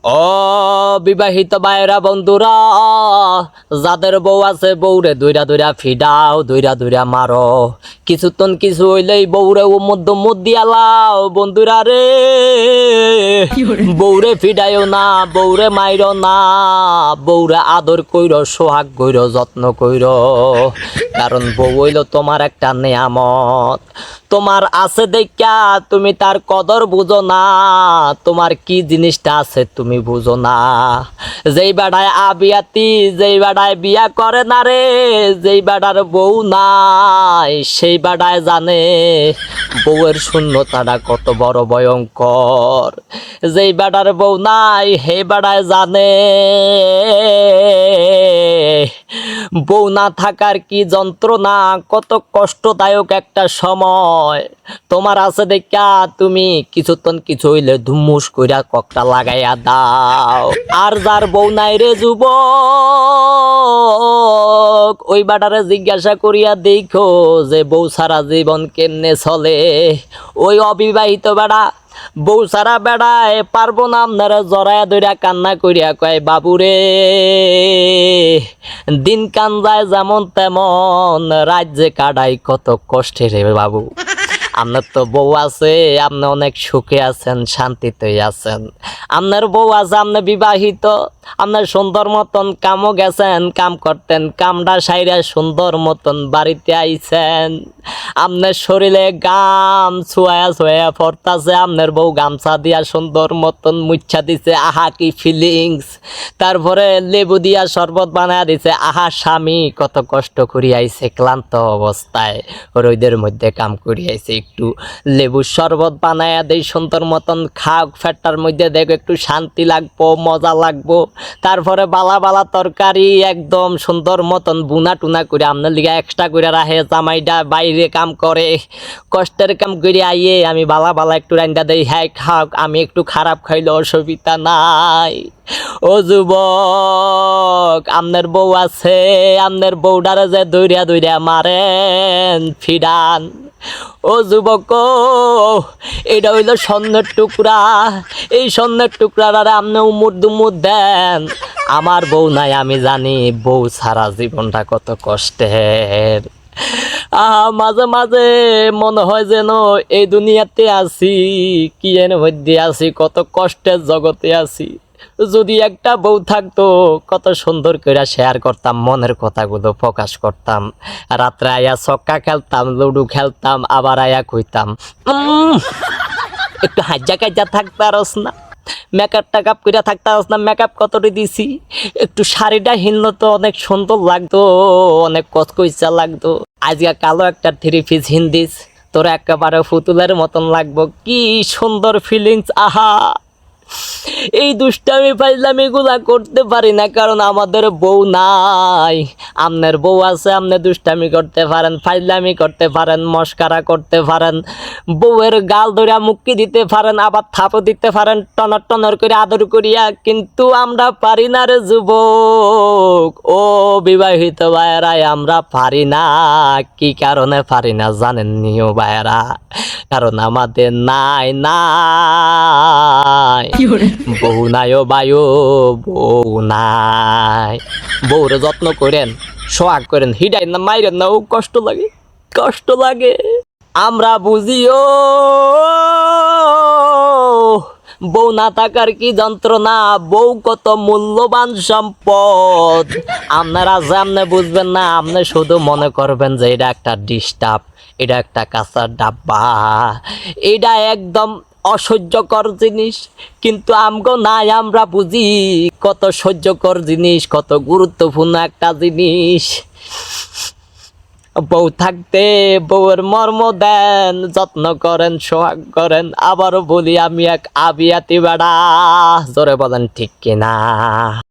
ও বিবাহিত ভাইরা বন্ধুরা, যাদের বউ আছে বউরে দইরা দইরা ফিডাও, দইরা দইরা মারো। কিছুক্ষণ কিছু হইলেই বউরে ও মধ্য দিয়া লাও বন্ধুরা রে। বউরে ফিডাইও না, বউরে মাইরো না, বউরে আদর কইরো, সোহাগ কইরো, যত্ন কইরো। কারণ বউ হইল তোমার একটা নেয়ামত। তোমার আছে দেখা তুমি তার কদর বুঝো না, তোমার কি জিনিসটা আছে তুমি বুঝো না। যেই বেড়ায় আবিয়াতি, যেই বেড়ায় বিয়া করে না রে, যেই বেড়ার বউ নাই সেই বেড়ায় জানে বউয়ের শূন্যতাটা কত বড় ভয়ঙ্কর। যেই বেড়ার বউ নাই সেই বেড়ায় জানে বউ না থাকার কি যন্ত্রণা, কত কষ্টদায়ক একটা সময়। তোমার আছে দেখা তুমি কিছুক্ষণ কিছু হইলে ধুমুস কইরা ককটা লাগাইয়া দাও। আর যার বউ নাই রে যুবক, ওই বাটারে জিজ্ঞাসা করিয়া দেখো যে বউ সারা জীবন কেমনে চলে। ওই অবিবাহিত বেড়া বউ সারা বেড়ায় পারবো না আপনারা জড়ায়া ধইরা কান্না করিয়া কয় বাবুরে দিন কান যায় যেমন তেমন, রাত যে কাটাই কত কষ্টে রে বাবু। আপনার তো বউ আছে, আপনি অনেক সুখে আছেন, শান্তিতে আছেন। আপনার বউ আছে, আপনি বিবাহিত, আপনার সুন্দর মতন কামও গেছেন, কাম করতেন, কামটা সাইরা সুন্দর মতন বাড়িতে আইছেন। আপনার শরীরে গাম ছুঁয়া ছুঁয়া পড়তাছে, আপনার বউ গামছা দিয়া সুন্দর মতন মুচ্ছা দিছে, আহা কি ফিলিংস। তারপরে লেবু দিয়া শরবত বানায় দিছে, আহা স্বামী কত কষ্ট করি আইছে, ক্লান্ত অবস্থায় রোদের মধ্যে কাম করি আইছে, একটু লেবুর শরবত বানায়া দেই সুন্দর মতন খাও, ফ্যাটটার মধ্যে দেখো একটু শান্তি লাগবো, মজা লাগবো। তারপরে বালা বালা তরকারি একদম সুন্দর মতন বুনা টুনা করে আপনার লিগা এক্সট্রা করে রাখে। জামাইটা বাইরে কাম করে, কষ্টের কাম করে আইয়ে আমি বালা বালা একটু রান্না দেই, হ্যাঁ খাও, আমি একটু খারাপ খাইলে অসুবিধা নাই। ও যুবক, আপনার বউ আছে, আপনার বউডারে যে দৌড়িয়া দৌড়িয়া মারেন ফিডান। ও যুবক, এটা হইল স্বর্ণের টুকরা, এই স্বর্ণের টুকরাটারে আপনি উমুর দুমুর দেন। আমার বউ নাই আমি জানি, বউ সারা জীবনটা কত কষ্টের। মাঝে মাঝে মনে হয় যেন এই দুনিয়াতে আছি, কি এর মধ্যে আছি, কত কষ্টের জগতে আছি। যদি একটা বউ থাকতো কত সুন্দর করে শেয়ার করতাম, মনের কথাগুলো প্রকাশ করতাম। রাত্রে আয়া ছক্কা খেলতাম, লুডু খেলতাম, আবার আয়া কইতাম একটু হাজ্জা কাজ্জা থাকতারস না, মেকআপ টেকআপ করে থাকতারস না, মেকআপ কতটি দিছি, একটু শাড়িটা হিনলো তো অনেক সুন্দর লাগতো, অনেক কচকইচা লাগতো। আজকে কালো একটা থ্রি পিস হিন্দিস, তোরা একেবারে পুতুলের মতন লাগবো, কি সুন্দর ফিলিংস। আহা, এই দুষ্টামি ফাইজলামি গুলা করতে পারি না, কারণ আমাদের বউ নাই। আপনার বউ আছে, আপনি দুষ্টামি করতে পারেন, ফাইজলামি করতে পারেন, মস্কারা করতে পারেন, বউয়ের গাল ধরিয়া মুক্কি দিতে পারেন, আবার থাপও দিতে পারেন টনর টনর করে আদর করিয়া। কিন্তু আমরা পারি না রে যুবক, ও বিবাহিত ভাইয়েরাই আমরা পারি না। কি কারণে পারি না জানেননি ও ভাইয়েরা? কারণ আমাদের নাই নাই বউ নাই, ও বায়ু বউ নাই। বউরে যত্ন করেন, সোহাগ করেন, হিডাই না মাইরেন না, ও কষ্ট লাগে, কষ্ট লাগে। আমরা বুঝিও বউ না থাকার কি যন্ত্রণা, বউ কত মূল্যবান সম্পদ। আপনারা যেমনে বুঝবেন না, আপনি শুধু মনে করবেন যে এটা একটা ডিস্টার্ব, এটা একটা কাঁচার ডাব্বা, এটা একদম অসহ্যকর জিনিস। কিন্তু আমগো নাই, আমরা বুঝি কত সহ্যকর জিনিস, কত গুরুত্বপূর্ণ একটা জিনিস। বউ থাকতে বউয়ের মর্ম দেন, যত্ন করেন, সোহাগ করেন। আবারও বলি আমি এক আবিয়াতি বেড়া, জোরে বলেন ঠিক কিনা?